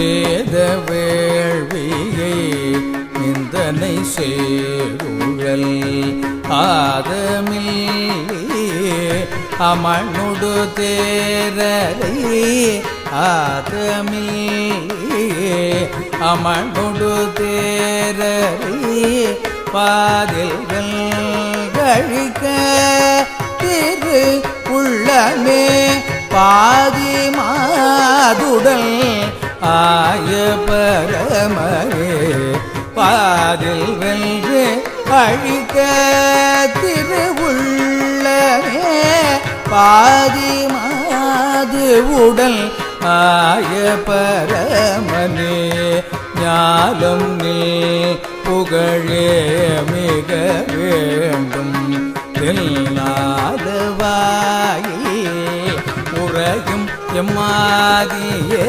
வேத வேள்வியை நிந்தனை சேருழல் ஆதமில்லே அமனுடு தேரரை ஆதமில்லே அமனுடு தேரரை பாதில்கள் கழிக்க திரு உள்ளமே பாதி மாதுடல் ஆய பரமரே பாதில் வென்று அழிக்க திருவுள்ளமே பாதி மாது உடல் ஆய பரமனே ஞாலம் நில் புகழே மிக வேண்டும் தென்னாலவாயே உறையும் எம்மாதியே